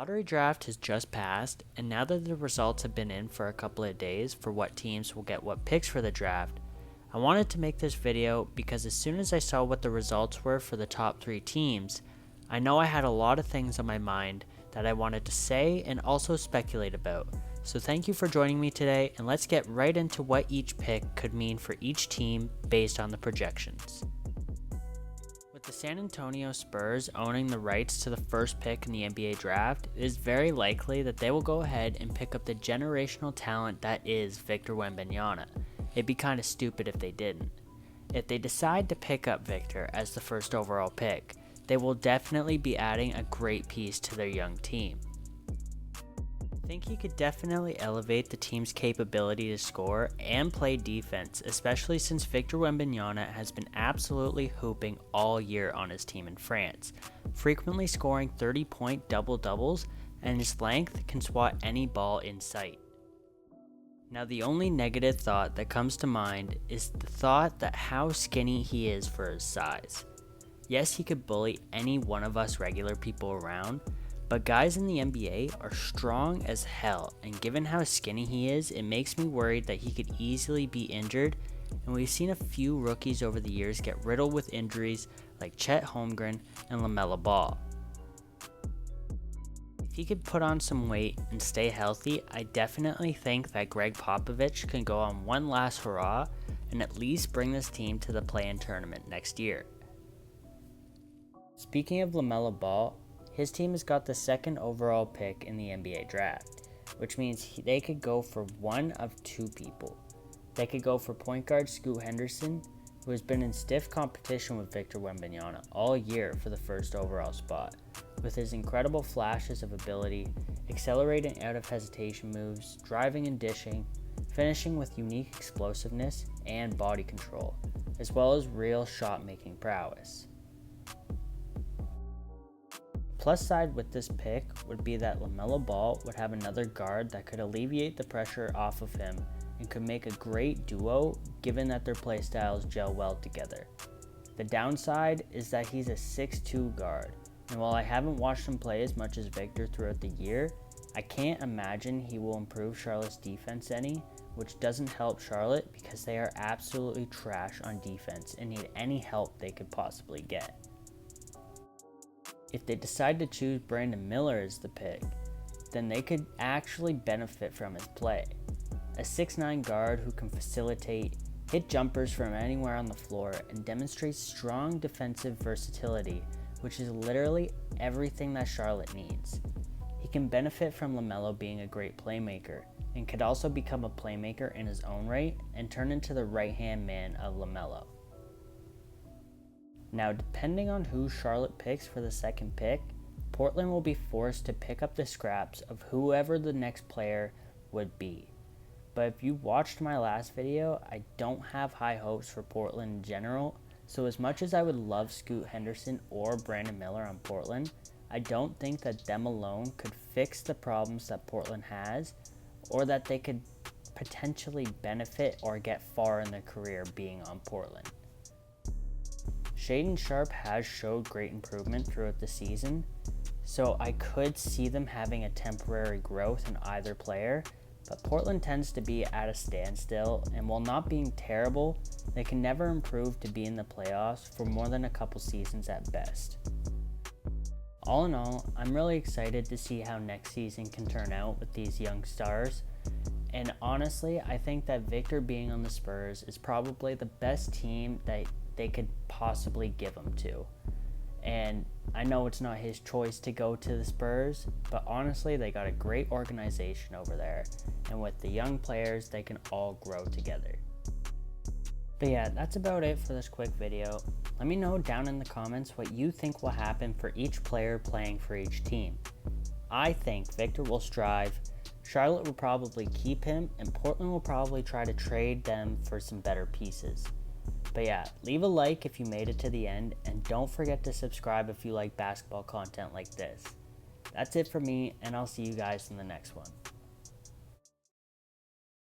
lottery draft has just passed, and now that the results have been in for a couple of days for what teams will get what picks for the draft, I wanted to make this video because as soon as I saw what the results were for the top 3 teams, I know I had a lot of things on my mind that I wanted to say and also speculate about. So thank you for joining me today, and let's get right into what each pick could mean for each team based on the projections. With the San Antonio Spurs owning the rights to the first pick in the NBA draft, it is very likely that they will go ahead and pick up the generational talent that is Victor Wembanyama. It'd be kind of stupid if they didn't. If they decide to pick up Victor as the first overall pick, they will definitely be adding a great piece to their young team. I think he could definitely elevate the team's capability to score and play defense, especially since Victor Wembanyama has been absolutely hooping all year on his team in France, frequently scoring 30-point double-doubles, and his length can swat any ball in sight. Now, the only negative thought that comes to mind is the thought that how skinny he is for his size. Yes, he could bully any one of us regular people around, but guys in the NBA are strong as hell, and given how skinny he is, it makes me worried that he could easily be injured, and we've seen a few rookies over the years get riddled with injuries like Chet Holmgren and LaMelo Ball. If he could put on some weight and stay healthy, I definitely think that Greg Popovich can go on one last hurrah and at least bring this team to the play-in tournament next year. Speaking of LaMelo Ball, his team has got the second overall pick in the NBA draft, which means they could go for one of 2 people. They could go for point guard Scoot Henderson, who has been in stiff competition with Victor Wembanyama all year for the first overall spot, with his incredible flashes of ability, accelerating out of hesitation moves, driving and dishing, finishing with unique explosiveness and body control, as well as real shot-making prowess. Plus side with this pick would be that LaMelo Ball would have another guard that could alleviate the pressure off of him and could make a great duo given that their playstyles gel well together. The downside is that he's a 6'2 guard, and while I haven't watched him play as much as Victor throughout the year, I can't imagine he will improve Charlotte's defense any, which doesn't help Charlotte because they are absolutely trash on defense and need any help they could possibly get. If they decide to choose Brandon Miller as the pick, then they could actually benefit from his play. A 6'9 guard who can facilitate, hit jumpers from anywhere on the floor, and demonstrates strong defensive versatility, which is literally everything that Charlotte needs. He can benefit from LaMelo being a great playmaker, and could also become a playmaker in his own right and turn into the right-hand man of LaMelo. Now, depending on who Charlotte picks for the second pick, Portland will be forced to pick up the scraps of whoever the next player would be. But if you watched my last video, I don't have high hopes for Portland in general, so as much as I would love Scoot Henderson or Brandon Miller on Portland, I don't think that them alone could fix the problems that Portland has, or that they could potentially benefit or get far in their career being on Portland. Shaedon Sharpe has showed great improvement throughout the season, so I could see them having a temporary growth in either player, but Portland tends to be at a standstill, and while not being terrible, they can never improve to be in the playoffs for more than a couple seasons at best. All in all, I'm really excited to see how next season can turn out with these young stars, and honestly, I think that Victor being on the Spurs is probably the best team that they could possibly give him to. And I know it's not his choice to go to the Spurs, but honestly, they got a great organization over there, and with the young players, they can all grow together. But yeah, that's about it for this quick video. Let me know down in the comments what you think will happen for each player playing for each team. I think Victor will strive, Charlotte will probably keep him, and Portland will probably try to trade them for some better pieces. But yeah, leave a like if you made it to the end, and don't forget to subscribe if you like basketball content like this. That's it for me, and I'll see you guys in the next one.